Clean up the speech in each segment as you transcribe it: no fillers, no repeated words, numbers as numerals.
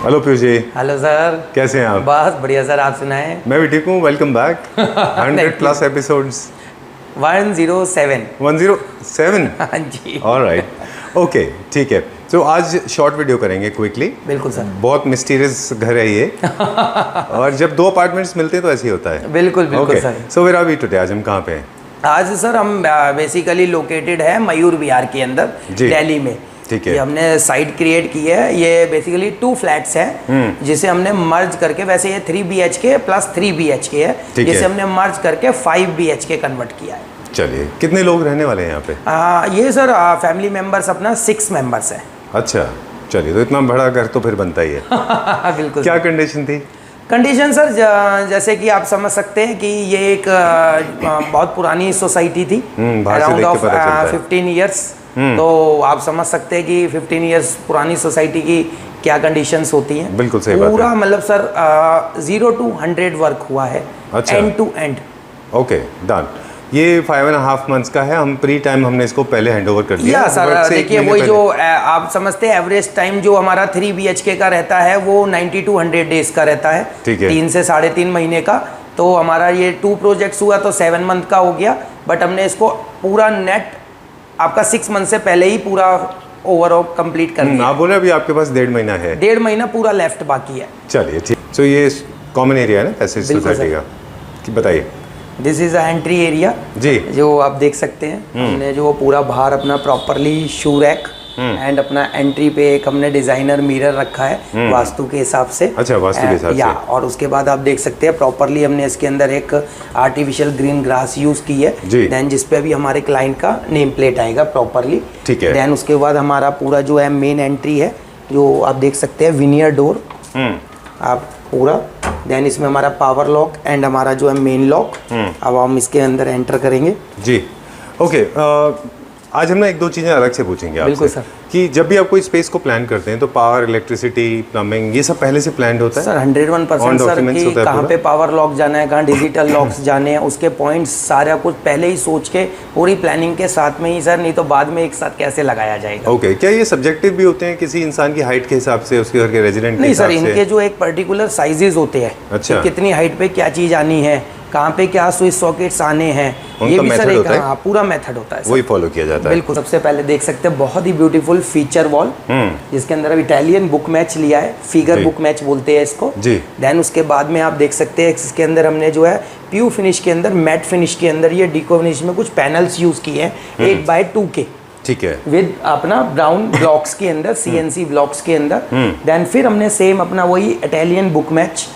Hello Piyush ji. Hello sir, कैसे हैं आप? बस बढ़िया सर, आप सुनाएं। मैं भी ठीक हूँ। Welcome back. 100+ एपिसोड्स। 107। 107? हाँ जी। ऑलराइट, ओके, ठीक है। तो आज शॉर्ट वीडियो करेंगे क्विकली। बिल्कुल सर। बहुत मिस्टीरियस घर है ये। और जब दो अपार्टमेंट्स मिलते हैं तो ऐसे ही होता है। बिल्कुल बिल्कुल sir. So where are we today? आज हम कहाँ पे हैं? आज सर हम बेसिकली लोकेटेड है मयूर विहार के अंदर, दिल्ली में। ठीक है। ये हमने साइट क्रिएट की है। ये बेसिकली 2 फ्लैट्स हैं जिसे हमने मर्ज करके, वैसे ये 3 BHK प्लस 3 BHK है, जिसे हमने मर्ज करके 5 BHK कन्वर्ट किया है। चलिए, कितने लोग रहने वाले हैं यहाँ पे? ये सर फैमिली मेंबर्स अपना 6 मेंबर्स हैं। अच्छा, चलिए, तो इतना बड़ा घर तो फिर बनता ही है। बिल्कुल। क्या कंडीशन थी? कंडीशन सर जैसे कि आप समझ सकते हैं कि ये एक बहुत पुरानी सोसाइटी थी, अराउंड ऑफ 15 ईयर्स। तो आप समझ सकते हैं कि 15 ईयर्स पुरानी सोसाइटी की क्या कंडीशंस होती हैं। बिल्कुल सही बात है। पूरा मतलब सर 0 to 100 वर्क हुआ है। अच्छा। End to end. Okay, done. ये 5.5 मंथ्स का है। हम प्री टाइम हमने इसको पहले हैंड ओवर कर दिया। या सर देखिए, वही जो आप समझते हैं एवरेज टाइम जो हमारा 3 BHK का रहता है वो 90 to 100 डेज का रहता है। ठीक है। 3 से 3.5 महीने का। तो हमारा ये 2 प्रोजेक्ट्स हुआ तो 7 मंथ का हो गया। बट हमने इसको पूरा नेट आपका 6 मंथ से पहले ही पूरा ओवरऑल कंप्लीट कर दिया। आप बोल रहे अभी आपके पास 1.5 महीना है? 1.5 महीना पूरा लेफ्ट बाकी है। चलिए, ठीक। सो ये कॉमन एरिया है ना पैसेज सोसाइटी का? बताइए। This is a entry area जी, जो आप देख सकते हैं। हमने जो पूरा बाहर अपना प्रॉपरली शू रैक एंड अपना एंट्री पे एक हमने डिजाइनर मिरर रखा है वास्तु के हिसाब से। अच्छा, वास्तु के हिसाब से। और उसके बाद आप देख सकते हैं प्रॉपरली हमने इसके अंदर एक आर्टिफिशियल ग्रीन ग्रास यूज की है। देन जिसपे भी हमारे क्लाइंट का नेम प्लेट आएगा प्रॉपरली। ठीक है। देन उसके बाद हमारा पूरा जो है मेन एंट्री है, जो आप देख सकते हैं विनियर डोर आप पूरा। देन इसमें हमारा पावर लॉक एंड हमारा जो है मेन लॉक। अब हम इसके अंदर एंटर करेंगे। जी, ओके। आज हम ना 1-2 चीज़ें अलग से पूछेंगे आपसे। बिल्कुल सर। कि जब भी आप कोई स्पेस को प्लान करते हैं तो पावर, इलेक्ट्रिसिटी, प्लम्बिंग, ये सब पहले से प्लान होता है सर? 101% सर कि कहाँ पे पावर लॉक जाना है, कहाँ डिजिटल लॉक्स जाने हैं, उसके पॉइंट्स सारा कुछ पहले ही सोच के पूरी प्लानिंग के साथ में ही सर, नहीं तो बाद में एक साथ कैसे लगाया जाएगा। ओके, क्या ये सब्जेक्टिव भी होते हैं किसी इंसान की हाइट के हिसाब से, उसके घर के रेजिडेंट? नहीं सर, इनके जो एक पर्टिकुलर साइजेस होते हैं। अच्छा। कितनी हाइट पे क्या चीज आनी है, कहाँ पे क्या स्विच सॉकेट्स आने हैं, ये भी सर एक पूरा मेथड होता है। वही फॉलो किया जाता है। बिल्कुल। सबसे पहले देख सकते हैं बहुत ही ब्यूटीफुल फीचर वॉल, जिसके अंदर अब इटालियन बुक मैच लिया है, फिगर बुक मैच बोलते हैं इसको। जी। देन उसके बाद में आप देख सकते हैं इसके अंदर हमने जो है प्यू फिनिश के अंदर, मैट फिनिश के अंदर ये डिको फिनिश में कुछ पैनल्स यूज किए हैं 8x2 के। ठीक है। विद अपना ब्राउन ब्लॉक्स के अंदर, CNC ब्लॉक्स के अंदर। देन फिर हमने सेम अपना वही Italian book match,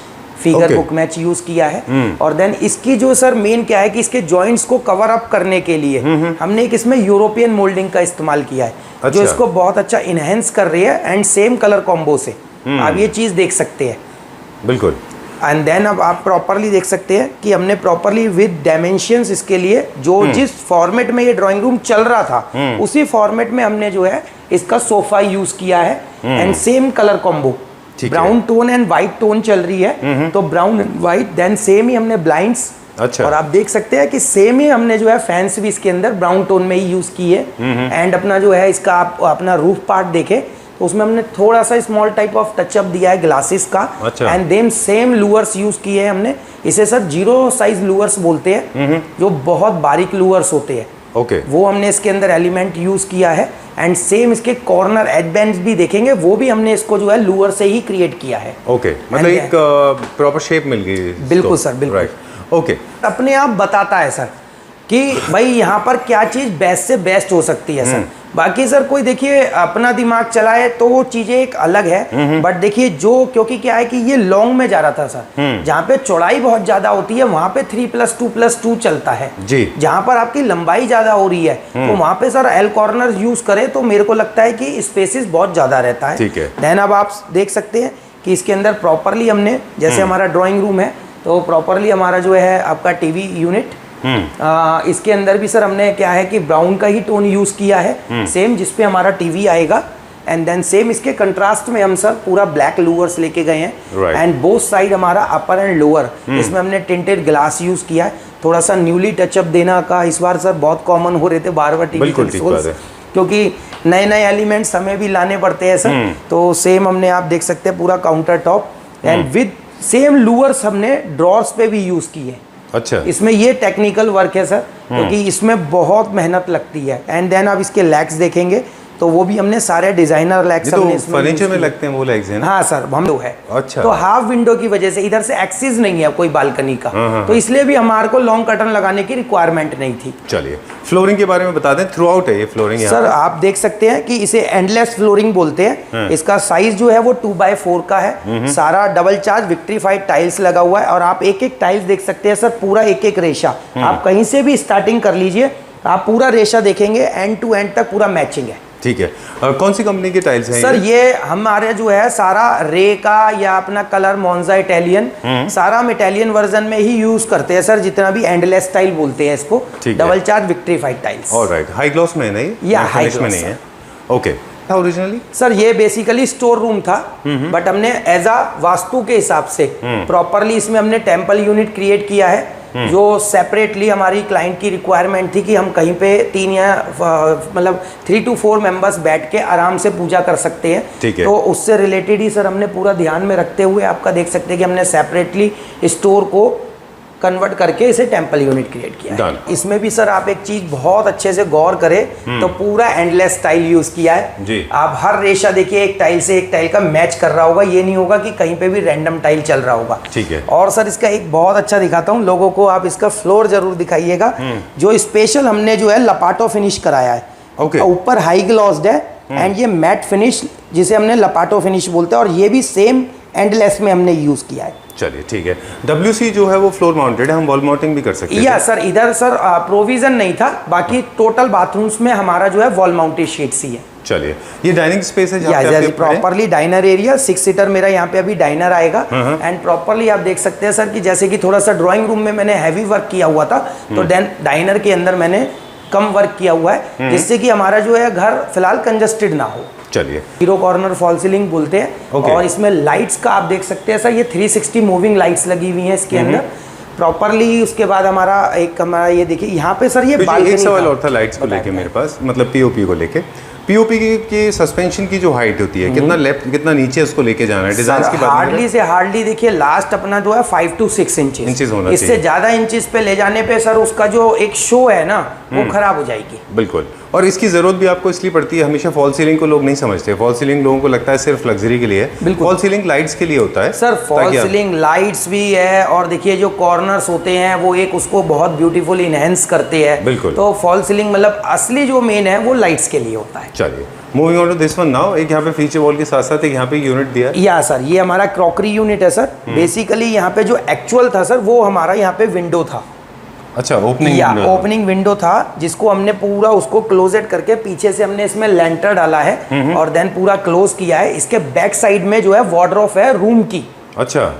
figure book match use किया है। और देन इसकी जो सर मेन क्या है कि इसके जॉइंट्स को कवर अप करने के लिए हमने एक इसमें यूरोपियन मोल्डिंग का इस्तेमाल किया है। अच्छा। जो इसको बहुत अच्छा इनहेंस कर रही है एंड सेम कलर कॉम्बो से आप ये चीज देख सकते हैं। बिल्कुल। एंड देन अब आप प्रॉपरली देख सकते हैं कि हमने प्रॉपरली विद डायमेंशंस इसके लिए जो जिस फॉर्मेट में ये ड्राइंग रूम चल रहा था उसी फॉर्मेट में हमने जो है इसका सोफा यूज किया है and same colour combo. Brown tone and white tone चल रही है तो brown and white. Then same ही हमने ब्लाइंड्स। अच्छा। और आप देख सकते हैं कि सेम ही हमने जो है फैंस भी इसके अंदर ब्राउन टोन में ही यूज की है। एंड अपना जो है इसका आप अपना रूफ पार्ट देखें तो उसमें हमने थोड़ा सा स्मॉल टाइप ऑफ टचअप दिया है ग्लासेस का। अच्छा। And then same louvres use किए हैं हमने। इसे सर 0 साइज लूअर्स बोलते हैं, जो बहुत बारीक लूअर्स होते हैं। ओके। वो हमने इसके अंदर एलिमेंट यूज किया है। एंड सेम इसके कॉर्नर एज बैंड्स भी देखेंगे, वो भी हमने इसको जो है लूअर से ही क्रिएट किया है। ओके, मतलब एक प्रॉपर शेप मिल गई। बिल्कुल सर, बिल्कुल। राइट। ओके। अपने आप बताता है सर कि भाई यहाँ पर क्या चीज़ बेस्ट से बेस्ट हो सकती है सर। बाकी सर कोई देखिए अपना दिमाग चलाए तो वो चीज़ें एक अलग है। बट देखिए जो, क्योंकि क्या है कि ये लॉन्ग में जा रहा था सर, जहाँ पे चौड़ाई बहुत ज़्यादा होती है वहाँ पे 3+2+2 चलता है जी। जहाँ पर आपकी लंबाई ज़्यादा हो रही है तो वहाँ पे सर एल कॉर्नर यूज़ करें तो मेरे को लगता है कि स्पेसिस बहुत ज़्यादा रहता है। ठीक है। देन अब आप देख सकते हैं कि इसके अंदर प्रॉपरली हमने, जैसे हमारा ड्राइंग रूम है तो प्रॉपरली हमारा जो है आपका टीवी यूनिट, इसके अंदर भी सर हमने क्या है कि ब्राउन का ही टोन यूज किया है सेम जिसपे हमारा टीवी आएगा। एंड देन सेम इसके कंट्रास्ट में हम सर पूरा ब्लैक लूवर्स लेके गए हैं। एंड बोथ साइड हमारा अपर एंड लोअर इसमें हमने टिंटेड ग्लास यूज किया है। थोड़ा सा न्यूली टचअप देना का इस बार सर बहुत कॉमन हो रहे थे बार बार टीवी कंसोल्स, क्योंकि नए नए एलिमेंट्स हमें भी लाने पड़ते हैं सर। तो सेम हमने आप देख सकते हैं पूरा counter top and with same louvres हमने ड्रॉर्स पे भी यूज किए हैं। अच्छा, इसमें ये टेक्निकल वर्क है सर, क्योंकि इसमें बहुत मेहनत लगती है। एंड देन आप इसके लेग्स देखेंगे तो वो भी हमने सारे डिजाइनर लेग्स हमने इसमें फर्नीचर में लगते हैं वो लेग्स हैं ना? हाँ सर, हम लोग है। अच्छा, तो हाफ विंडो की वजह से इधर से एक्सेस नहीं है कोई बालकनी का, तो इसलिए भी हमारे को लॉन्ग कर्टन लगाने की रिक्वायरमेंट नहीं थी। चलिए फ्लोरिंग के बारे में बता दें, थ्रू आउट है ये फ्लोरिंग? सर आप देख सकते हैं कि इसे एंडलेस फ्लोरिंग बोलते हैं। इसका साइज जो है वो 2x4 का है। सारा डबल चार्ज विक्ट्रीफाइड टाइल्स लगा हुआ है और आप एक एक टाइल्स देख सकते हैं सर, पूरा एक एक रेशा। आप कहीं से भी स्टार्टिंग कर लीजिए, आप पूरा रेशा देखेंगे, एंड टू एंड तक पूरा मैचिंग है। ठीक है। कौन सी कंपनी की टाइल्स हैं सर? ये हमारे जो है सारा रे का या अपना कलर मोन्जा इटालियन, सारा हम इटालियन वर्जन में ही यूज करते हैं सर। जितना भी एंडलेस स्टाइल बोलते हैं इसको, double charge vitrified tiles. Alright, high gloss में नहीं या हाई ग्लॉस में नहीं है? ओके। था ओरिजिनली सर ये बेसिकली स्टोर रूम था, बट हमने एज आ वास्तु के हिसाब से प्रॉपरली इसमें हमने टेम्पल यूनिट क्रिएट किया है, जो सेपरेटली हमारी क्लाइंट की रिक्वायरमेंट थी कि हम कहीं पे 3 या मतलब 3 to 4 मेंबर्स बैठ के आराम से पूजा कर सकते हैं। ठीक है। तो उससे रिलेटेड ही सर हमने पूरा ध्यान में रखते हुए आपका देख सकते हैं कि हमने सेपरेटली स्टोर को कन्वर्ट करके इसे टेम्पल यूनिट क्रिएट किया है। इसमें भी सर आप एक चीज बहुत अच्छे से गौर करें तो पूरा एंडलेस टाइल यूज किया है जी। आप हर रेशा देखिए एक टाइल से एक टाइल का मैच कर रहा होगा, ये नहीं होगा कि कहीं पे भी रैंडम टाइल चल रहा होगा। ठीक है। और सर इसका एक बहुत अच्छा दिखाता हूँ लोगों को, आप इसका फ्लोर जरूर दिखाइएगा। जो स्पेशल हमने जो है लपाटो फिनिश कराया है, ऊपर हाई ग्लॉस्ड है एंड ये मैट फिनिश जिसे हमने लपाटो फिनिश बोलते हैं, और ये भी सेम एंडलेस में हमने यूज किया है। चलिए ठीक है। WC जो है वो फ्लोर माउंटेड है, हम वॉल माउंटिंग भी कर सकते हैं? या सर इधर सर प्रोविजन नहीं था, बाकी टोटल बाथरूम्स में हमारा जो है वॉल माउंटेड शीट्स ही है। चलिए, ये डाइनिंग स्पेस है जहाँ पे प्रॉपरली डाइनर एरिया 6 सीटर मेरा यहाँ पे अभी डाइनर आएगा। एंड प्रॉपरली आप देख सकते हैं सर कि जैसे कि थोड़ा सा ड्राइंग रूम में मैंने हैवी वर्क किया हुआ था, तो डाइनर के अंदर मैंने कम वर्क किया हुआ है, जिससे कि हमारा जो है घर फिलहाल कंजस्टेड ना हो। चलिए, हीरो कॉर्नर फॉल सीलिंग बोलते हैं। और इसमें लाइट्स का आप देख सकते हैं सर, ये 360 मूविंग लाइट्स लगी हुई हैं इसके अंदर प्रॉपरली। उसके बाद हमारा ये देखिए यहाँ पे सर ये एक सवाल और था लाइट्स को लेके मेरे पास, मतलब पीओपी को लेके। पीओपी की सस्पेंशन की जो हाइट होती है, कितना लेफ्ट कितना नीचे उसको लेके जाना है? डिजाइन की बात हार्डली से हार्डली देखिए लास्ट अपना जो है 5 to 6 इंचेस होना चाहिए। इससे ज्यादा इंचेस पे ले जाने पे सर उसका जो एक शो है ना वो खराब हो जाएगी। बिल्कुल। और इसकी जरूरत भी आपको इसलिए पड़ती है, हमेशा फॉल सीलिंग को लोग नहीं समझते। फॉल सीलिंग लोगों को लगता है सिर्फ लग्जरी के लिए है, फॉल सीलिंग लाइट्स के लिए होता है सर। फॉल सीलिंग लाइट्स भी है, और देखिए जो कॉर्नर्स होते हैं वो एक उसको बहुत ब्यूटीफुल इनहेंस करते हैं। बिल्कुल। तो फॉल सीलिंग मतलब असली जो मेन है वो लाइट्स के लिए होता है। चलिए, moving on to this one now. एक यहाँ पे फीचर वॉल के साथ साथ एक यहाँ पे यूनिट दिया है। या सर ये हमारा क्रॉकरी यूनिट है सर। बेसिकली यहाँ पे जो एक्चुअल था सर वो हमारा यहाँ पे विंडो था। अच्छा, ओपनिंग विंडो था जिसको हमने पूरा उसको क्लोजेड करके पीछे से हमने इसमें लेंटर डाला है और देन पूरा क्लोज किया है। इसके बैक साइड में जो है वार्डरोब है रूम की। अच्छा,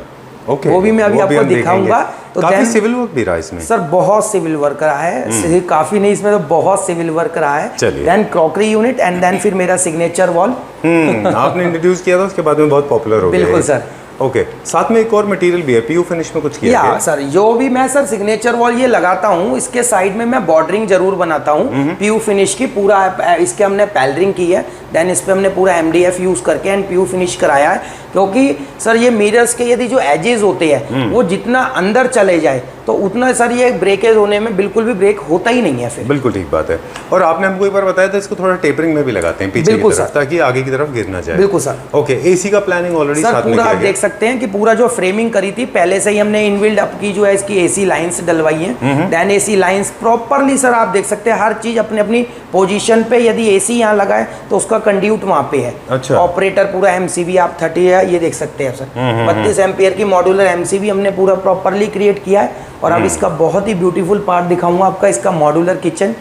ओके। वो भी मैं अभी आपको दिखाऊंगा। तो काफी सिविल वर्क भी रहा इसमें सर, बहुत सिविल वर्क रहा है। सिर्फ काफी नहीं, इसमें तो बहुत सिविल वर्क रहा है। Then crockery unit and then फिर मेरा सिग्नेचर वॉल आपने इंट्रोड्यूस किया था, उसके बाद में बहुत पॉपुलर हो गया। बिल्कुल सर। ओके, साथ में एक और मटेरियल भी है, पीयू फिनिश में कुछ किया या सर जो भी मैं सर सिग्नेचर वॉल ये लगाता हूँ, इसके साइड में मैं बॉर्डरिंग जरूर बनाता हूँ पीयू फिनिश की। पूरा इसके हमने पैलरिंग की है, देन इस पे हमने पूरा MDF यूज करके एंड पीयू फिनिश कराया है। क्योंकि सर ये मिरर्स के यदि जो एजेस होते हैं वो जितना अंदर चले जाए तो उतना सर ये ब्रेकेज होने में बिल्कुल भी ब्रेक होता ही नहीं है फिर। बिल्कुल ठीक बात है। और आपने हमको एक बार बताया था इसको थोड़ा टेपरिंग में भी लगाते हैं पीछे की तरफ, ताकि आगे की तरफ गिर ना जाए। बिल्कुल सर। ओके, एसी का प्लानिंग ऑलरेडी साथ में पूरा आप देख सकते हैं कि पूरा जो फ्रेमिंग करी थी पहले से ही हमने इनबिल्ड अप की जो है इसकी एसी लाइंस डलवाई है। Then AC lines properly sir आप देख सकते हैं हर चीज अपनी अपनी पोजीशन पे। यदि एसी यहाँ लगाए तो उसका कंड्यूट वहाँ पे है। अच्छा। ऑपरेटर पूरा MCB आप 30 है, ये देख सकते हैं सर। 32 एम्पियर की मॉड्यूलर MCB हमने पूरा प्रॉपरली क्रिएट किया है। और अब इसका बहुत ही ब्यूटीफुल पार्ट दिखाऊंगा आपका, इसका मॉड्यूलर किचन।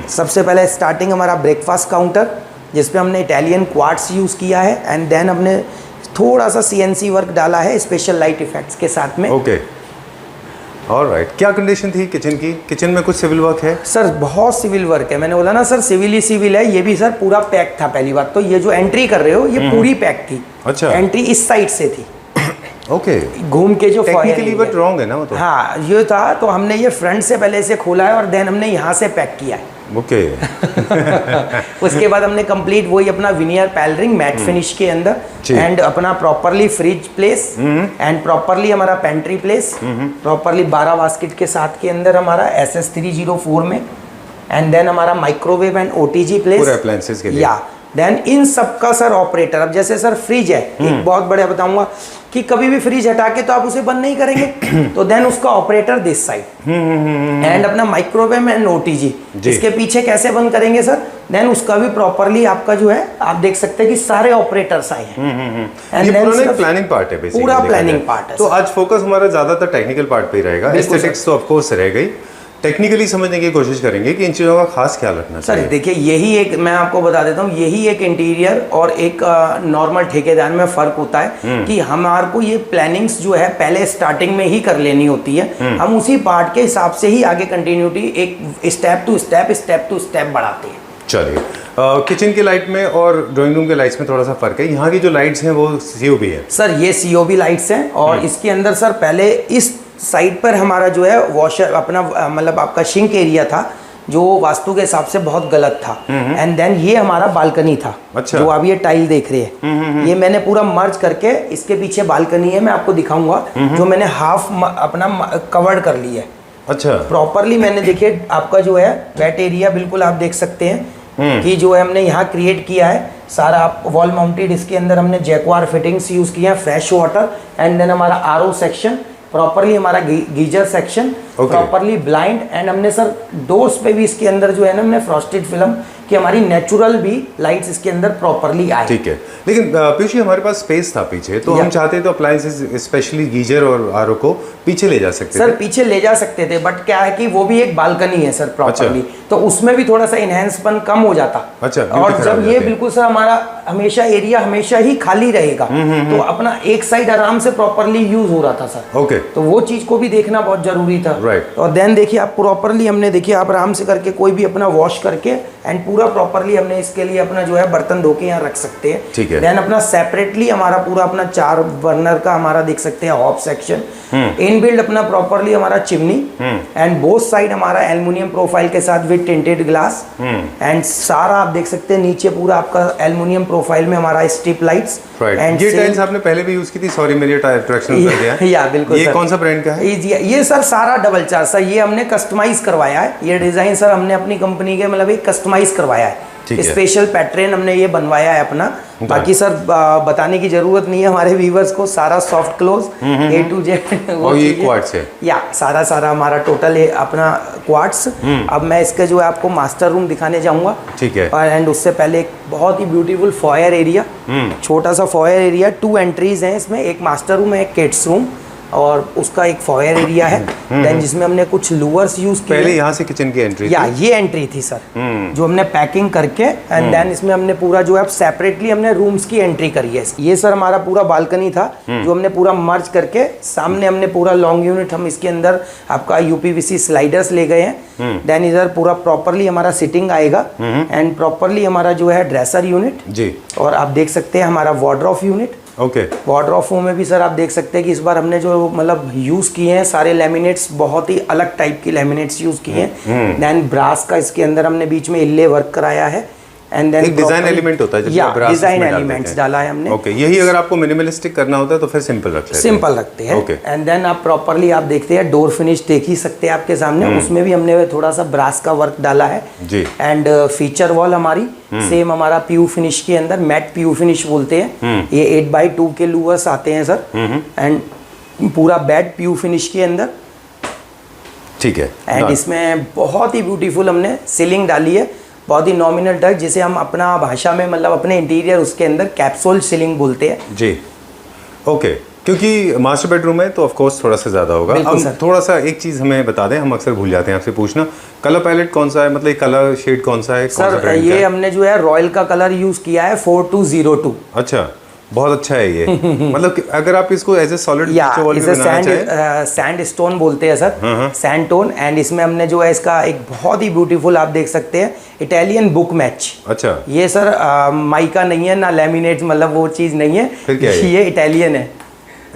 सबसे पहले स्टार्टिंग हमारा ब्रेकफास्ट काउंटर जिसपे हमने इटालियन क्वार्ट्स यूज किया है एंड देन हमने थोड़ा सा CNC वर्क डाला है स्पेशल लाइट इफेक्ट्स के साथ में। Okay, alright. क्या कंडीशन थी किचन की? किचन में कुछ सिविल वर्क है? सर बहुत सिविल वर्क है, मैंने बोला ना सर सिविल ही सिविल है। ये भी सर पूरा पैक था। पहली बात तो ये जो एंट्री कर रहे हो ये पूरी पैक थी। अच्छा। एंट्री इस साइड से थी। ओके, घूम के जो टेक्निकली बट रॉन्ग है ना वो तो। हाँ ये था, तो हमने ये फ्रंट से पहले इसे खोला है और देन हमने यहाँ से पैक किया है। ओके उसके बाद हमने कंप्लीट वही अपना विनियर पैलरिंग मैट फिनिश के अंदर, एंड अपना properly fridge place and properly हमारा पेंट्री प्लेस, प्रॉपरली 12 बास्केट के साथ के अंदर हमारा SS304 में, एंड देन हमारा माइक्रोवेव एंड OTG प्लेस पूरे अप्लायंसेस के लिए। या देन इन सब का सर ऑपरेटर, अब जैसे सर फ्रिज है, एक बहुत बड़ा बताऊंगा कि कभी भी फ्रिज हटा के तो आप उसे बंद नहीं करेंगे, तो देन उसका ऑपरेटर दिस साइड, एंड अपना माइक्रोवेव एंड OTG इसके पीछे कैसे बंद करेंगे सर, देन उसका भी प्रॉपरली आपका जो है आप देख सकते हैं कि सारे ऑपरेटर्स आए हैं। ये पूरा एक प्लानिंग पार्ट है बेसिकली, पूरा प्लानिंग पार्ट है। तो आज फोकस हमारा ज्यादातर टेक्निकल पार्ट पे ही रहेगा, एस्थेटिक्स तो ऑफ कोर्स रह गई, टेक्निकली समझने की कोशिश करेंगे कि इन चीज़ों का खास ख्याल रखना चाहिए। सर देखिए, यही एक मैं आपको बता देता हूँ, यही एक इंटीरियर और एक नॉर्मल ठेकेदार में फ़र्क होता है कि हमारे को ये प्लानिंग्स जो है पहले स्टार्टिंग में ही कर लेनी होती है, हम उसी पार्ट के हिसाब से ही आगे कंटिन्यूटी एक स्टेप टू स्टेप बढ़ाते हैं। चलिए, किचन की लाइट में और ड्राइंग रूम के लाइट्स में थोड़ा सा फर्क है। यहाँ की जो लाइट्स हैं वो COB है सर, ये COB लाइट्स हैं, और इसके अंदर सर पहले इस साइड पर हमारा जो है वॉशर अपना मतलब आपका सिंक एरिया था, जो वास्तु के हिसाब से बहुत गलत था, एंड देन ये हमारा बालकनी था। अच्छा। जो आप ये टाइल देख रहे हैं, ये मैंने पूरा मर्ज करके इसके पीछे बालकनी है, मैं आपको दिखाऊंगा, जो मैंने हाफ अपना कवर्ड कर ली है। अच्छा, प्रॉपरली मैंने देखिए आपका जो है वेट एरिया बिल्कुल आप देख सकते हैं कि जो है हमने यहाँ क्रिएट किया है सारा, आप वॉल माउंटेड इसके अंदर हमने जैक्वार फिटिंग्स यूज की हैं, फ्रेश वाटर, एंड देन हमारा RO सेक्शन, प्रॉपरली हमारा geyser section, properly blind, and हमने सर डोर्स पे भी इसके अंदर जो है ना हमने फ्रॉस्टेड फिल्म कि हमारी नेचुरल भी लाइट्स इसके अंदर प्रॉपरली आए। ठीक है, लेकिन पीयूष जी हमारे पास स्पेस था पीछे, तो हम चाहते तो अप्लायंसेस स्पेशली गीजर और RO को पीछे ले जा सकते सर पीछे ले जा सकते थे, बट क्या है कि वो भी एक बालकनी है सर प्रॉपरली, तो उसमें भी थोड़ा सा इनहेंसपन कम हो जाता। अच्छा, और जब ये बिल्कुल सर हमारा हमेशा एरिया हमेशा ही खाली रहेगा, तो अपना एक साइड आराम से प्रॉपरली यूज हो रहा था सर। ओके, तो वो चीज को भी देखना बहुत जरूरी था। राइट। और देन देखिए आप प्रॉपरली हमने देखिए आप आराम से करके कोई भी अपना वॉश करके एंड पूरा प्रॉपरली हमने इसके लिए अपना जो है बर्तन धो के यहाँ रख सकते हैं। ठीक है। देन अपना सेपरेटली हमारा पूरा अपना 4 बर्नर का हमारा देख सकते हैं हॉब सेक्शन, इनबिल्ड अपना प्रॉपरली हमारा चिमनी, एंड बोथ साइड हमारा एल्युमिनियम प्रोफाइल के साथ विद टिंटेड ग्लास, एंड सारा आप देख सकते हैं नीचे पूरा आपका एल्युमिनियम प्रोफाइल में हमारा स्ट्रिप लाइट्स। एंड ये टाइल्स आपने पहले भी यूज की थी, सॉरी मेरी ट्रैक्शन कर दिया। या बिल्कुल। ये कौन सा ब्रांड का है? ये सर सारा डबल चार सर, ये हमने कस्टमाइज करवाया है, ये डिजाइन सर हमने अपनी कंपनी के मतलब एक कस्टमाइज करवाया है, स्पेशल पैटर्न हमने ये बनवाया है अपना। बाकी सर बताने की जरूरत नहीं है हमारे व्यूवर्स को, सारा soft close A to Z और ये क्वार्ट्स है या सारा हमारा टोटल है अपना क्वार्ट्स। अब मैं इसका जो है आपको मास्टर रूम दिखाने जाऊंगा। ठीक है। एंड उससे पहले एक बहुत ही ब्यूटीफुल फॉयर एरिया, छोटा सा फॉयर एरिया, 2 एंट्रीज हैं इसमें, एक मास्टर रूम है, एक किड्स रूम, और उसका एक फॉयर एरिया है, देन जिसमें हमने कुछ लूवर्स यूज किए। पहले यहाँ से किचन की एंट्री या ये एंट्री थी सर, जो हमने पैकिंग करके एंड देन इसमें हमने पूरा जो है सेपरेटली हमने रूम्स की एंट्री करी है। ये सर हमारा पूरा बालकनी था, जो हमने पूरा मर्ज करके सामने हमने पूरा लॉन्ग यूनिट हम इसके अंदर आपका UPVC स्लाइडर्स ले गए हैं। देन इधर पूरा प्रॉपरली हमारा सिटिंग आएगा, एंड प्रॉपरली हमारा जो है ड्रेसर यूनिट जी, और आप देख सकते हैं हमारा वार्डरोब यूनिट। ओके। वार्डरोब में भी सर आप देख सकते हैं कि इस बार हमने जो मतलब यूज किए हैं सारे लेमिनेट्स, बहुत ही अलग टाइप की लेमिनेट्स यूज किए हैं। देन ब्रास का इसके अंदर हमने बीच में इल्ले वर्क कराया है, एंड देन एक डिजाइन एलिमेंट होता है, या डिजाइन एलिमेंट्स डाला है हमने। ओके, यही अगर आपको मिनिमलिस्टिक करना होता है तो फिर सिंपल रखते हैं, सिंपल रखते हैं। एंड देन आप प्रॉपरली आप देखते हैं डोर फिनिश देख ही सकते हैं आपके सामने, उसमें भी हमने थोड़ा सा ब्रास का वर्क डाला है जी। एंड फीचर वॉल हमारी सेम हमारा PU फिनिश के अंदर, मैट PU फिनिश बोलते हैं, ये 8x2 के लूवर्स आते हैं सर, एंड पूरा बेड PU फिनिश के अंदर। ठीक है। एंड इसमें बहुत ही ब्यूटीफुल हमने सीलिंग डाली है, बहुत ही नॉमिनल टच, जिसे हम अपना भाषा में मतलब अपने इंटीरियर उसके अंदर कैप्सूल सीलिंग बोलते हैं जी। ओके, क्योंकि मास्टर बेडरूम है तो ऑफ कोर्स थोड़ा सा ज़्यादा होगा। अब थोड़ा सा एक चीज़ हमें बता दें, हम अक्सर भूल जाते हैं आपसे पूछना, कलर पैलेट कौन सा है, मतलब कलर शेड कौन सा है? सर ये हमने जो है रॉयल का कलर यूज़ किया है 4202। अच्छा, बहुत अच्छा है ये। मतलब अगर आप इसको as a solid sand stone बोलते हैं सर, सैंड टोन, एंड इसमें हमने जो है इसका एक बहुत ही ब्यूटीफुल आप देख सकते हैं इटालियन बुक मैच। अच्छा, ये सर माइका नहीं है ना लैमिनेट, मतलब वो चीज़ नहीं है, फिर क्या है? ये इटालियन है।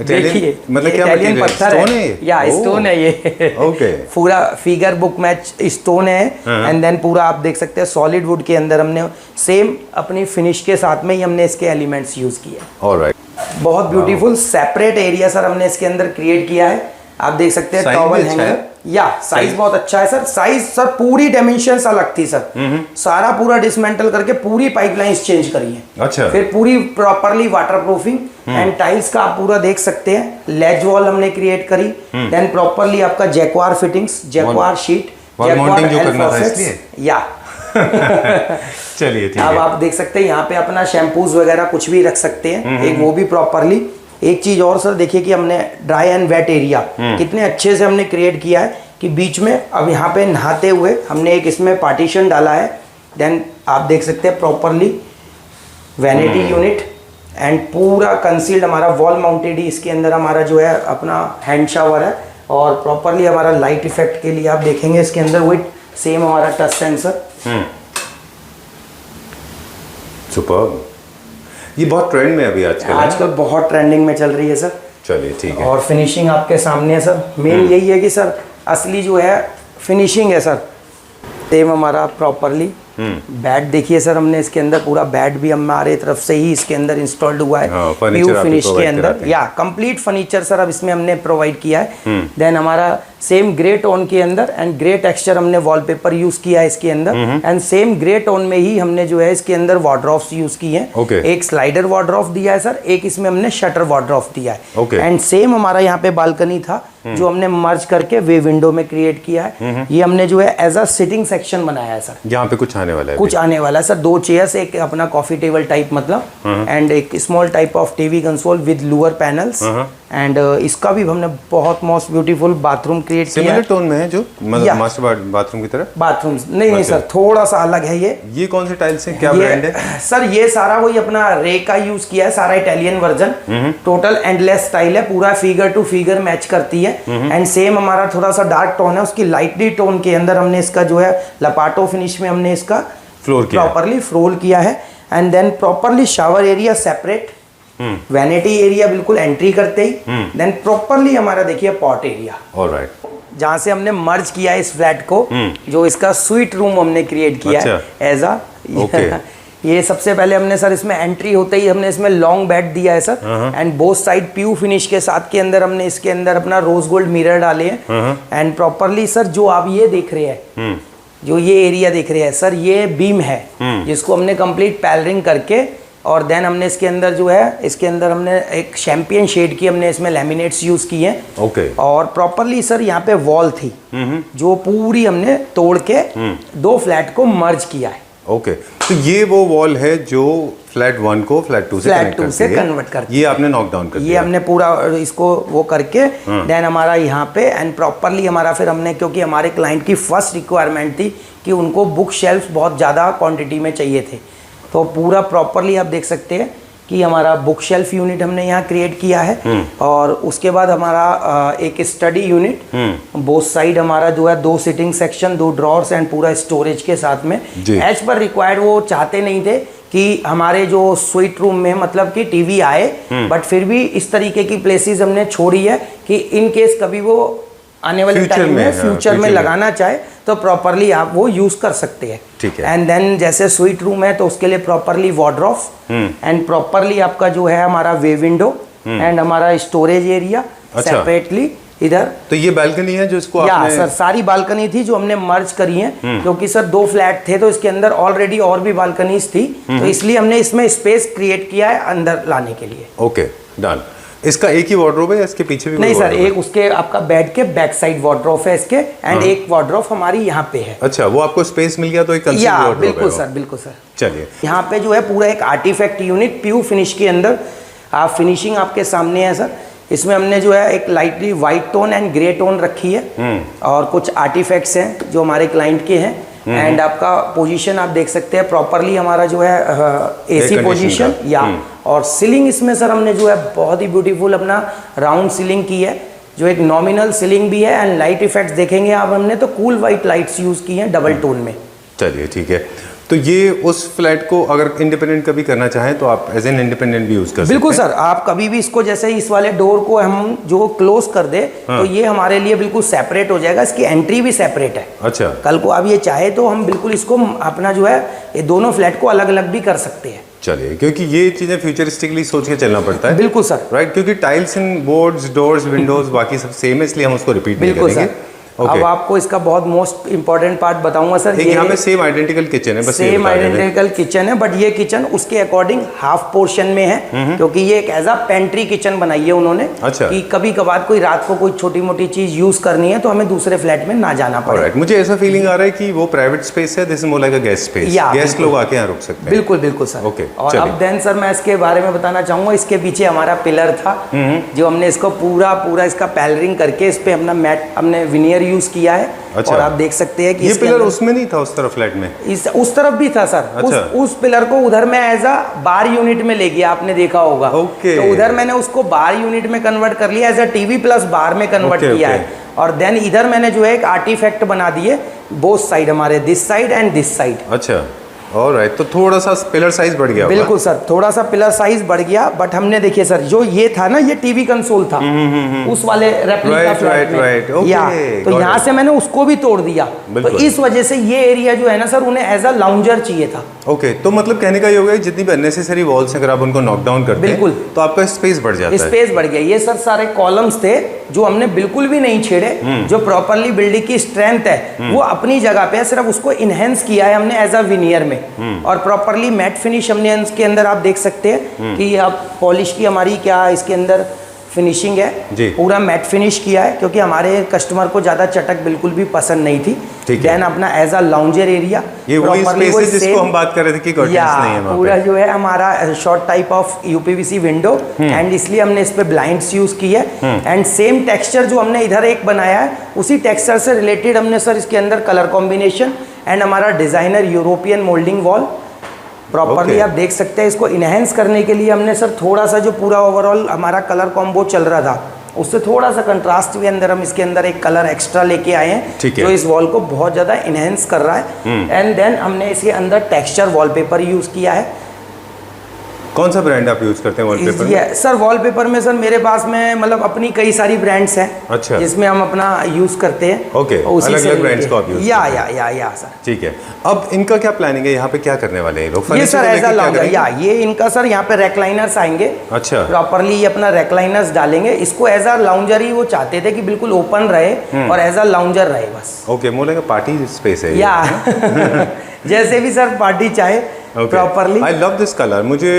देखिए मतलब क्या इटालियन material? पत्थर Stone है है ये? या ओह। स्टोन है ये ओके। पूरा फिगर बुक मैच स्टोन है एंड देन पूरा आप देख सकते हैं सॉलिड वुड के अंदर हमने सेम अपनी फिनिश के साथ में ही हमने इसके एलिमेंट्स यूज किए हैं। ऑलराइट। बहुत ब्यूटीफुल सेपरेट एरिया सर हमने इसके अंदर क्रिएट किया है। आप देख सकते हैं Size टॉवल भी अच्छा हैंगर है। या साइज बहुत अच्छा है सर। साइज सर पूरी डायमेंशंस अलग थी सर, सारा पूरा डिसमेंटल करके पूरी पाइपलाइंस चेंज करी है। अच्छा। फिर पूरी properly water proofing and tiles का आप पूरा देख सकते हैं। लेज वॉल हमने क्रिएट करी, देन प्रॉपरली आपका जैक्वार फिटिंग्स, जैक्वार शीट, वॉल माउंटिंग जो करना था इसलिए या चलिए ठीक अब है। आप देख सकते हैं यहाँ पे अपना शैम्पूज वगैरह कुछ भी रख सकते हैं, एक वो भी प्रॉपरली। एक चीज और सर देखिए कि हमने ड्राई एंड वेट एरिया कितने अच्छे से हमने क्रिएट किया है कि बीच में अब यहाँ पे नहाते हुए हमने एक इसमें पार्टीशन डाला है। देन आप देख सकते हैं प्रॉपरली वैनिटी यूनिट एंड पूरा कंसील्ड हमारा वॉल माउंटेड ही इसके अंदर हमारा जो है अपना हैंड शावर है। और प्रॉपरली हमारा लाइट इफेक्ट के लिए आप देखेंगे इसके अंदर विद सेम हमारा टच सेंसर। सुपर्ब। ये बहुत ट्रेंड में अभी आजकल है। आजकल बहुत ट्रेंडिंग में चल रही है सर। चलिए ठीक है। और फिनिशिंग आपके सामने है सर। मेन यही है कि सर असली जो है फिनिशिंग है सर। सेम हमारा प्रॉपरली बैट देखिए सर, हमने इसके अंदर पूरा बैट भी हमारे तरफ से ही इसके अंदर इंस्टॉल्ड हुआ है। हाँ, प्योर फर्नीचर फिनिश के provide अंदर कराते हैं। या कंप्लीट फर्नीचर सर अब इसमें हमने प्रोवाइड किया है। देन हमारा सेम ग्रे टोन के अंदर एंड ग्रे टेक्सचर हमने वॉलपेपर यूज किया है इसके अंदर एंड सेम ग्रे टोन में ही हमने जो है इसके अंदर वार्डरोब्स यूज किए हैं। Okay. एक स्लाइडर वार्डरोब दिया है सर, एक इसमें हमने शटर वार्डरोब दिया है। Okay. एंड सेम हमारा यहाँ पे बालकनी था जो हमने मर्ज करके वे विंडो में क्रिएट किया है। ये हमने जो है एज अ सिटिंग सेक्शन बनाया है सर। यहाँ पे कुछ आने वाला है कुछ आने वाला है सर, 2 चेयर्स, एक अपना कॉफी टेबल टाइप मतलब एंड एक small type of TV console with lower panels and इसका भी हमने बहुत मोस्ट ब्यूटीफुल बाथरूम क्रिएट किया सिमिलर है। टोन में है जो या। मास्टर बाथरूम की तरह। बाथरूम नहीं अच्छा। सर, थोड़ा सा अलग है ये। ये कौन से टाइल्स हैं, क्या ब्रांड है? सर ये सारा वही अपना रे का यूज किया है, सारा Italian version. Total endless style है, पूरा फिगर टू फिगर मैच करती है एंड सेम हमारा थोड़ा सा डार्क टोन है, उसकी लाइटली टोन के अंदर हमने इसका जो है लपाटो फिनिश में हमने इसका फ्लोर किया है। प्रॉपरली फ्लोर किया है and then properly shower area separate, vanity area बिल्कुल एंट्री करते ही, देन प्रॉपरली हमारा देखिए पॉट एरिया ऑलराइट। जहाँ से हमने मर्ज किया है इस फ्लैट को, जो इसका स्वीट रूम हमने क्रिएट किया है एज अ ये सबसे पहले हमने सर इसमें एंट्री होते ही हमने इसमें लॉन्ग बेड दिया है sir and both side PU finish के साथ के अंदर हमने इसके अंदर अपना रोज गोल्ड मिरर डाले हैं एंड प्रॉपरली सर जो आप ये देख रहे हैं, जो ये एरिया देख रहे हैं सर, ये बीम है जिसको हमने कंप्लीट पैलरिंग करके और देन हमने इसके अंदर जो है इसके अंदर हमने एक चैंपियन शेड की हमने इसमें लैमिनेट्स यूज किए हैं। ओके। और प्रॉपरली सर यहाँ पे वॉल थी जो पूरी हमने तोड़ के 2 फ्लैट को मर्ज किया है। ओके, तो ये वो वॉल है जो फ्लैट 1 को फ्लैट 2 से कन्वर्ट करती है। ये आपने नॉक डाउन कर दिया। ये हमने पूरा इसको वो करके देन हमारा यहाँ पे एंड प्रॉपरली हमारा फिर हमने, क्योंकि हमारे क्लाइंट की फर्स्ट रिक्वायरमेंट थी कि उनको बुक शेल्फ बहुत ज़्यादा क्वांटिटी में चाहिए थे, तो पूरा प्रॉपरली आप देख सकते हैं कि हमारा बुक शेल्फ यूनिट हमने यहाँ क्रिएट किया है। और उसके बाद हमारा एक स्टडी यूनिट, बोथ साइड हमारा जो है 2 सिटिंग सेक्शन, 2 ड्रॉर्स एंड पूरा स्टोरेज के साथ में एज पर रिक्वायर्ड। वो चाहते नहीं थे कि हमारे जो स्वीट रूम में मतलब कि टीवी आए, बट फिर भी इस तरीके की प्लेसेस हमने छोड़ी है कि इन केस कभी वो आने वाले टाइम में फ्यूचर में लगाना चाहे तो प्रॉपरली आप वो यूज कर सकते हैं। ठीक है। एंड देन जैसे स्वीट रूम है तो उसके लिए प्रॉपरली वार्डरोब एंड प्रॉपरली आपका जो है हमारा वे विंडो एंड हमारा स्टोरेज एरिया सेपरेटली इधर। तो ये बालकनी है जो इसको आपने सर सारी बालकनी थी जो हमने मर्ज करी है, क्योंकि सर 2 फ्लैट थे तो इसके अंदर ऑलरेडी और भी बालकनीज थी, तो इसलिए हमने इसमें स्पेस क्रिएट किया है अंदर लाने के लिए। Okay done. इसका एक ही वार्डरोब है या इसके पीछे भी? नहीं सर, एक उसके आपका बेड के बैक साइड वार्डरोब है इसके एंड एक वार्डरोब हमारी यहाँ पे है। अच्छा, वो आपको स्पेस मिल गया तो एक कंसील वार्डरोब है। बिल्कुल सर, बिल्कुल सर। चलिए, यहाँ पे जो है पूरा एक आर्टिफैक्ट यूनिट प्यू फिनिश के अंदर आप फिनिशिंग आपके सामने है सर। इसमें हमने जो है एक lightly white tone and grey tone रखी है और कुछ आर्टिफैक्ट्स हैं जो हमारे क्लाइंट के हैं एंड आपका पोजीशन आप देख सकते हैं प्रॉपरली हमारा जो है एसी पोजीशन या। और सीलिंग इसमें सर हमने जो है बहुत ही ब्यूटीफुल अपना राउंड सीलिंग की है, जो एक नॉमिनल सीलिंग भी है एंड लाइट इफेक्ट्स देखेंगे आप, हमने तो कूल वाइट लाइट्स यूज की हैं डबल टोन में। चलिए ठीक है। तो ये उस फ्लैट को अगर इंडिपेंडेंट कभी करना चाहें तो आप एज एन इंडिपेंडेंट भी यूज कर सकते हैं। बिल्कुल सर, आप कभी भी इसको जैसे इस वाले डोर को हम जो क्लोज कर दे तो ये हमारे लिए बिल्कुल सेपरेट हो जाएगा, इसकी एंट्री भी सेपरेट है। अच्छा, कल को आप ये चाहे तो हम बिल्कुल इसको अपना जो है ये दोनों फ्लैट को अलग अलग भी कर सकते हैं। चलिए, क्योंकि ये चीजें फ्यूचरिस्टिकली सोच के चलना पड़ता है। बिल्कुल सर, राइट, क्योंकि टाइल्स इन बोर्ड्स, डोर्स, विंडोज बाकी सब सेम है, इसलिए हम उसको रिपीट नहीं बिल्कुल करेंगे। सर। अब आपको इसका बहुत मोस्ट इंपॉर्टेंट पार्ट बताऊंगा सर। यहाँ पे सेम आइडेंटिकल किचन है, बस सेम आइडेंटिकल किचन है, बट ये किचन उसके अकॉर्डिंग हाफ पोर्शन में है, क्योंकि ये एक एज अ पेंट्री किचन बनाई है उन्होंने। अच्छा। कि कभी कभार कोई रात को कोई छोटी मोटी चीज यूज करनी है तो हमें दूसरे फ्लैट में ना जाना पड़े। राइट, मुझे ऐसा फीलिंग आ रहा है कि वो प्राइवेट स्पेस है, this is more like a guest space, guest लोग आके यहाँ रुक सकते हैं। बिल्कुल बिल्कुल सर। ओके, और अब देन सर मैं इसके बारे में बताना चाहूंगा, इसके पीछे हमारा पिलर था जो हमने इसको पूरा इसका पैलरिंग करके इस पे अपना मैट हमने विनियर यूज किया है। अच्छा। और आप देख सकते हैं कि ये पिलर उसमें नहीं था, उस तरफ फ्लैट में, उस तरफ भी था सर। अच्छा। उस पिलर को उधर मैं एज अ बार यूनिट में ले गया, आपने देखा होगा। ओके। तो उधर मैंने उसको बार यूनिट में कन्वर्ट कर लिया, एज अ टीवी प्लस बार में कन्वर्ट किया है। और देन इधर मैंने जो है एक आर्टिफैक्ट बना दिए बोथ साइड, हमारे this side and this side. अच्छा, ऑलराइट, तो थोड़ा सा पिलर साइज बढ़ गया। बिल्कुल सर, थोड़ा सा पिलर साइज बढ़ गया, बट हमने देखिए सर जो ये था ना, ये टीवी कंसोल था उस वाले रेप्लिका फ्लैट में। या तो यहाँ से मैंने उसको भी तोड़ दिया, तो इस वजह से ये एरिया जो है ना सर, उन्हें एज अ लाउंजर चाहिए था। ओके, तो मतलब कहने का ये हो गया जितनी भी अननेसेसरी वॉल्स अगर आप उनको नॉक डाउन करते बिल्कुल हैं तो आपका स्पेस बढ़ जाता है। स्पेस बढ़ गया। ये सर सारे कॉलम्स थे जो हमने बिल्कुल भी नहीं छेड़े, जो प्रॉपरली बिल्डिंग की स्ट्रेंथ है वो अपनी जगह पे है, सिर्फ उसको इनहेंस किया है हमने एज अ विनियर में। और प्रॉपरली मैट फिनिश हमने इसके अंदर आप देख सकते हैं कि आप पॉलिश की हमारी क्या इसके अंदर फिनिशिंग है, पूरा मैट फिनिश किया है, क्योंकि हमारे कस्टमर को ज्यादा चटक बिल्कुल भी पसंद नहीं थी। देन अपना एज अ लाउंजर एरिया, ये वही स्पेस है जिसको हम बात कर रहे थे कि कर्टेंस नहीं है वहाँ पे। पूरा जो है हमारा short type of UPVC window, and इसलिए हमने इस पे ब्लाइंड्स यूज की है। एंड सेम टेक्सचर जो हमने इधर एक बनाया है, उसी टेक्सचर से रिलेटेड हमने सर इसके अंदर कलर कॉम्बिनेशन एंड हमारा designer European moulding wall properly आप देख सकते हैं। इसको इनहेंस करने के लिए हमने सर थोड़ा सा जो पूरा ओवरऑल हमारा कलर कॉम्बो चल रहा था उससे थोड़ा सा कंट्रास्ट के अंदर हम इसके अंदर एक कलर एक्स्ट्रा लेके आए हैं जो इस वॉल को बहुत ज़्यादा इनहेंस कर रहा है। एंड देन हमने इसके अंदर टेक्सचर वॉलपेपर यूज़ किया है। कौन सा ब्रांड आप यूज करते हैं वॉलपेपर में? सर वॉलपेपर में सर मेरे पास में मतलब अपनी कई सारी ब्रांड्स हैं। अच्छा। जिसमें हम अपना यूज करते हैं। ओके, अलग-अलग ब्रांड्स को आप यूज या सर। ठीक है, अब इनका क्या प्लानिंग है, यहाँ पे क्या करने वाले हैं लोग? ये सर ऐसा लाउंजर, ये इनका सर यहाँ पे रेक्लाइनर्स आएंगे। अच्छा। प्रॉपरली ये अपना रेक्लाइनर्स डालेंगे, इसको एज अ लाउंजर ही वो चाहते थे कि बिल्कुल ओपन रहे और एज अ लाउंजर रहे बस। ओके, बोलेंगे पार्टी स्पेस है या जैसे भी सर पार्टी चाहे properly. I love this colour, मुझे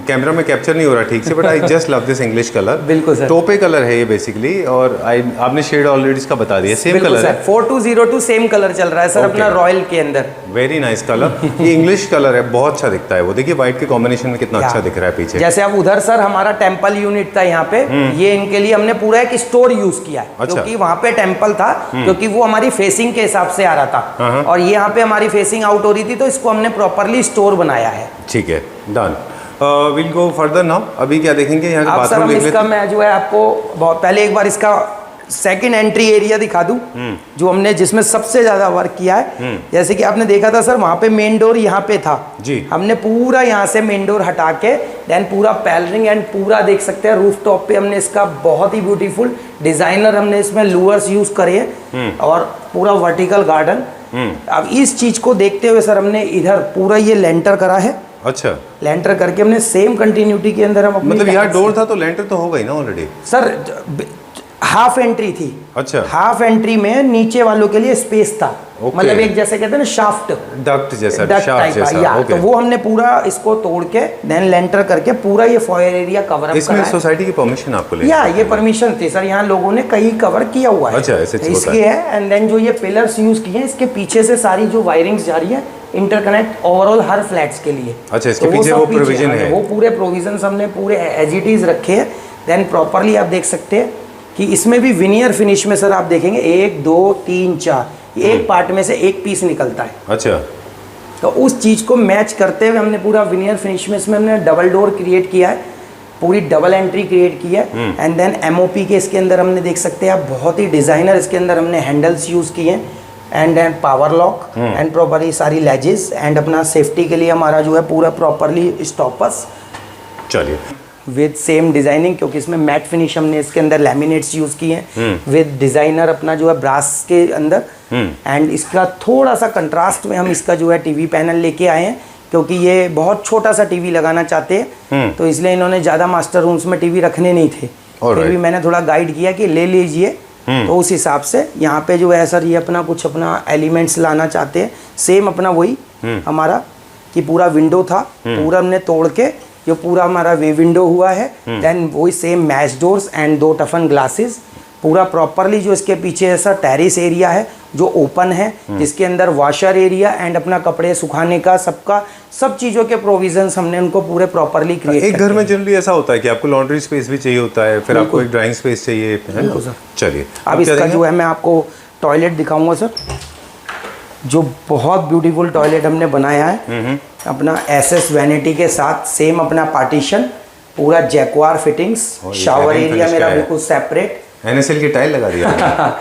कैमरा में कैप्चर नहीं हो रहा ठीक से, but I just love this English colour. बिल्कुल सर, टोपे कलर है ये बेसिकली, और आपने शेड ऑलरेडी इसका बता दिया, सेम कलर है। 4202 सेम कलर चल रहा है सर अपना रॉयल के अंदर। वेरी नाइस कलर, ये इंग्लिश कलर है, बहुत अच्छा दिखता है वो। देखिए व्हाइट के कॉम्बिनेशन में कितना अच्छा दिख रहा है पीछे। जैसे अब उधर सर हमारा टेम्पल यूनिट था यहाँ पे, ये इनके लिए हमने पूरा एक स्टोर यूज किया है, क्योंकि वहाँ पे टेम्पल था, क्योंकि वो हमारी फेसिंग के हिसाब से आ रहा था और ये यहाँ पे हमारी फेसिंग आउट हो रही थी, तो इसको हमने प्रॉपरली स्टोर बनाया है। ठीक है, done. Will go further now. अभी क्या देखेंगे यहाँ का बाथरूम देख लेते हैं। मैं जो है आपको बहुत पहले एक बार इसका सेकंड एंट्री एरिया दिखा दूं, जो हमने जिसमें सबसे ज्यादा वर्क किया है। जैसे कि आपने देखा था सर वहाँ पे मेन डोर यहाँ पे था जी, हमने पूरा यहाँ से मेन डोर हटा के देन पूरा पैलरिंग एंड पूरा देख सकते हैं रूफ टॉप पे हमने इसका बहुत ही ब्यूटीफुल डिजाइनर हमने इसमें लूअर्स यूज करे हैं और पूरा वर्टिकल गार्डन। अब इस चीज को देखते हुए सर हमने इधर पूरा ये लेंटर करा है। अच्छा, लेंटर करके हमने सेम कंटिन्यूटी के अंदर हम मतलब यहाँ डोर था तो लेंटर तो हो गई ना ऑलरेडी सर। हाफ एंट्री थी। अच्छा, हाफ एंट्री में नीचे वालों के लिए स्पेस था, मतलब एक जैसे कहते हैं ना शाफ्ट, डक्ट जैसा, डक्ट टाइप का। तो वो हमने पूरा इसको तोड़ के देन लेंटर करके पूरा ये फॉयर एरिया कवर अप इसमें सोसाइटी की परमिशन आपको लेनी है? ये परमिशन थी सर, यहाँ लोगों ने कहीं कवर किया हुआ है। अच्छा, ऐसे इसलिए है। एंड देन जो ये पिलर्स यूज किए हैं, इसके पीछे से सारी जो वायरिंग्स जा रही है इंटरकनेक्ट ओवरऑल हर फ्लैट्स के लिए। अच्छा, इसके पीछे वो प्रोविजन है, वो पूरे प्रोविजंस हमने पूरे एज इट इज रखे हैं। देन प्रॉपरली आप देख सकते हैं कि इसमें भी विनियर फिनिश में सर आप देखेंगे 1 2 3 4 एक पार्ट में से एक पीस निकलता है। अच्छा, तो उस चीज को मैच करते हुए हमने पूरा विनियर फिनिश में इसमें हमने डबल डोर क्रिएट किया है, पूरी डबल एंट्री क्रिएट की है। एंड देन एमओपी के इसके अंदर हमने देख सकते हैं आप बहुत ही डिजाइनर इसके अंदर हमने हैंडल्स यूज किए हैं। And and power lock and properly सारी लेजेस एंड अपना सेफ्टी के लिए हमारा जो है पूरा प्रॉपरली स्टॉपर्स चलिए विद सेम डिजाइनिंग, क्योंकि इसमें मैट फिनिश हमने इसके अंदर लैमिनेट्स यूज किए हैं विद डिजाइनर अपना जो है ब्रास के अंदर। एंड इसका थोड़ा सा कंट्रास्ट में हम इसका जो है टीवी पैनल लेके आए हैं, क्योंकि ये बहुत छोटा सा टीवी लगाना चाहते हैं, तो इसलिए इन्होंने ज़्यादा मास्टर रूम्स में टीवी रखने नहीं थे। फिर भी मैंने थोड़ा गाइड किया कि ले लीजिए, तो उस हिसाब से यहाँ पे जो है सर ये अपना कुछ अपना एलिमेंट्स लाना चाहते हैं, सेम अपना वही हमारा कि पूरा विंडो था, पूरा हमने तोड़ के जो पूरा हमारा वे विंडो हुआ है, देन वही same match doors and 2 टफन glasses, पूरा प्रॉपरली जो इसके पीछे ऐसा टेरिस एरिया है जो ओपन है, जिसके अंदर वॉशर एरिया एंड अपना कपड़े सुखाने का सबका सब चीज़ों के प्रोविजंस हमने उनको पूरे प्रॉपरली क्रिएट। एक घर में जनरली ऐसा होता है कि आपको लॉन्ड्री स्पेस भी चाहिए होता है, फिर आपको एक ड्राइंग स्पेस चाहिए, है ना? चलिए अब इसका जो है मैं आपको टॉयलेट दिखाऊंगा सर, जो बहुत ब्यूटीफुल टॉयलेट हमने बनाया है अपना एसएस वैनिटी के साथ, सेम अपना पार्टीशन, पूरा जैक्वार फिटिंग्स, शावर एरिया मेरा बिल्कुल सेपरेट, एनएसएल की टाइल लगा दिया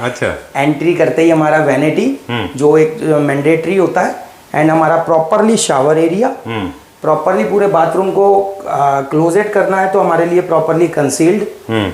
अच्छा। एंट्री करते ही हमारा वैनिटी जो एक मैंडेटरी होता है, एंड हमारा प्रॉपरली शावर एरिया, प्रॉपरली पूरे बाथरूम को क्लोजेट करना है तो हमारे लिए प्रॉपरली कंसील्ड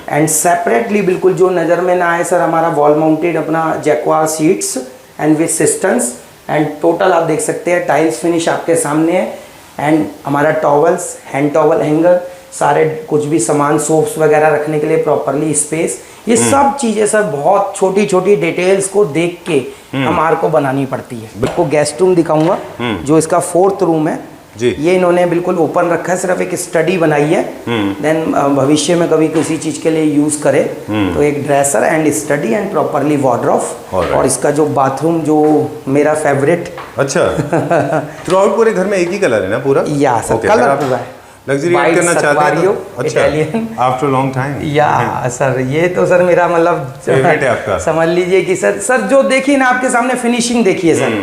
एंड सेपरेटली बिल्कुल जो नज़र में ना आए सर, हमारा वॉल माउंटेड अपना जैक्वार seats and with systems, and total आप देख सकते हैं टाइल्स फिनिश आपके सामने है, एंड हमारा टॉवल्स, हैंड टॉवल हैंगर, सारे कुछ भी सामान सोप्स वगैरह रखने के लिए प्रॉपरली स्पेस, ये सब चीज़ें सर बहुत छोटी छोटी डिटेल्स को देख के हमारे को बनानी पड़ती है। आपको गेस्ट रूम दिखाऊंगा जो इसका 4th रूम है जी। ये इन्होंने बिल्कुल ओपन रखा है, सिर्फ एक स्टडी बनाई है, देन भविष्य में कभी किसी चीज के लिए यूज करे तो एक dresser and study and properly wardrobe. और इसका जो बाथरूम जो मेरा फेवरेट, अच्छा थ्रू आउट पूरे घर में एक ही कलर है ना पूरा? या सर कलर पूरा है, लग्जरी करना चाहते हैं तो इटालियन आफ्टर लॉन्ग टाइम। या सर ये तो सर मेरा मतलब फेवरेट है आपका, समझ लीजिए कि सर जो देखिए ना आपके सामने फिनिशिंग देखिए सर,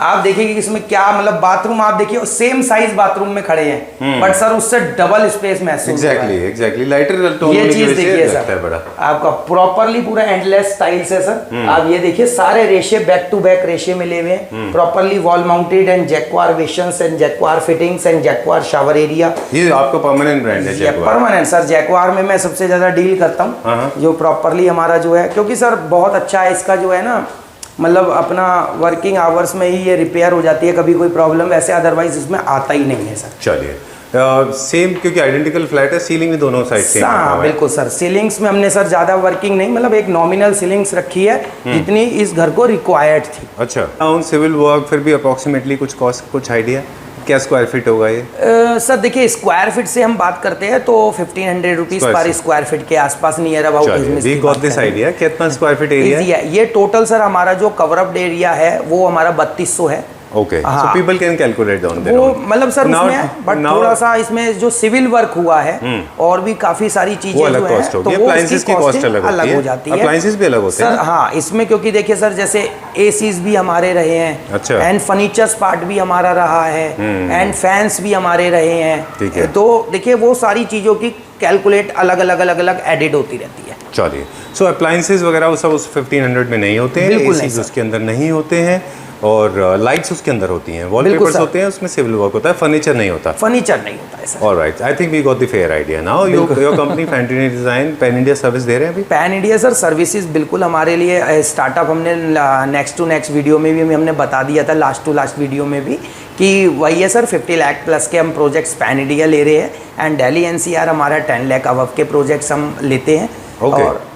आप देखिए कि इसमें क्या मतलब बाथरूम आप देखिए सेम साइज बाथरूम में खड़े हैं बट सर उससे डबल स्पेस महसूस एग्जैक्टली लाइटर टोन ये चीज देखिए सर बड़ा आपका प्रॉपरली पूरा एंडलेस टाइल्स है सर। आप ये देखिए सारे रेशे बैक टू बैक रेशे मिले हुए हैं, properly wall mounted and Jaquar वेशंस and Jaquar fittings and Jaquar shower area. ये आपका परमानेंट ब्रांड है जैक्वार? परमानेंट सर, जैक्वार में मैं सबसे ज्यादा डील करता हूँ, जो प्रॉपरली हमारा जो है, क्योंकि सर बहुत अच्छा है इसका जो है ना, मतलब अपना वर्किंग आवर्स में ही ये रिपेयर हो जाती है, कभी कोई प्रॉब्लम वैसे अदरवाइज इसमें आता ही नहीं है सर। चलिए सेम क्योंकि आइडेंटिकल फ्लैट है, सीलिंग भी दोनों साइड से। हाँ बिल्कुल सर, सीलिंग्स में हमने सर ज़्यादा वर्किंग नहीं, मतलब एक नॉमिनल सीलिंग्स रखी है जितनी इस घर को रिक्वायर्ड थी। अच्छा सिविल वर्क फिर भी अप्रॉक्सीमेटली कुछ कॉस्ट कुछ आइडिया क्या स्क्वायर फीट होगा ये? सर देखिए स्क्वायर फीट से हम बात करते हैं तो 1500 रुपीज पर स्क्वायर फीट के आसपास नियर अबाउट दिस आइडिया। कितना स्क्वायर फीट एरिया है? ये टोटल सर हमारा जो कवरअप एरिया है वो हमारा 3200 है। Okay so people can calculate down there. वो मतलब सर उसमें है बट थोड़ा सा इसमें जो सिविल वर्क हुआ है और भी काफी सारी चीजें जो है तो वो अप्लायंसेस की कॉस्ट अलग हो जाती है। अप्लायंसेस भी अलग होते हैं सर। हाँ इसमें क्योंकि देखिए सर जैसे एसीज भी हमारे रहे हैं, अच्छा, एंड फर्नीचर्स पार्ट भी हमारा रहा है, एंड फैंस भी हमारे रहे हैं, तो देखिए वो सारी चीजों की कैलकुलेट अलग अलग एडिड होती रहती है। चलिए सो अप्लायंसेस वगैरह वो सब उस 1500 में नहीं होते हैं, एसीज उसके अंदर नहीं होते हैं और लाइट्स उसके अंदर होती हैं, वॉलपेपर्स होते हैं, उसमें सिविल वर्क होता है, फर्नीचर नहीं होता। फर्नीचर नहीं होता है sir. Alright, I think we got the fair idea now. Your company pan India design pan India service दे रहे हैं अभी? पैन इंडिया सर सर्विसेज बिल्कुल हमारे लिए स्टार्टअप हमने नेक्स्ट टू नेक्स्ट वीडियो में भी हमने बता दिया था, लास्ट टू लास्ट वीडियो में भी, कि वही है सर 50 लाख प्लस के हम प्रोजेक्ट्स पैन इंडिया ले रहे हैं, एंड दिल्ली एनसीआर हमारा 10 लाख अबव के प्रोजेक्ट्स हम लेते हैं। और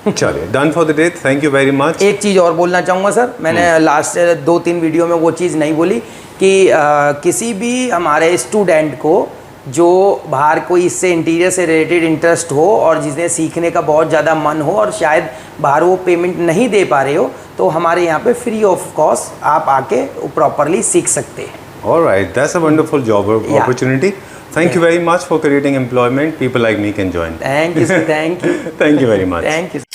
चलिए done for the day, thank you very much. एक चीज़ और बोलना चाहूँगा सर, मैंने लास्ट 2-3 वीडियो में वो चीज़ नहीं बोली कि किसी भी हमारे स्टूडेंट को जो बाहर कोई इससे इंटीरियर से रिलेटेड इंटरेस्ट हो और जिसे सीखने का बहुत ज़्यादा मन हो और शायद बाहर वो पेमेंट नहीं दे पा रहे हो, तो हमारे यहाँ पे फ्री ऑफ कॉस्ट आप आके प्रॉपरली सीख सकते हैं। Alright, that's a wonderful job opportunity. Thank you very much for creating employment. People like me can join. Thank you, sir. Thank you. Thank you very much. Thank you.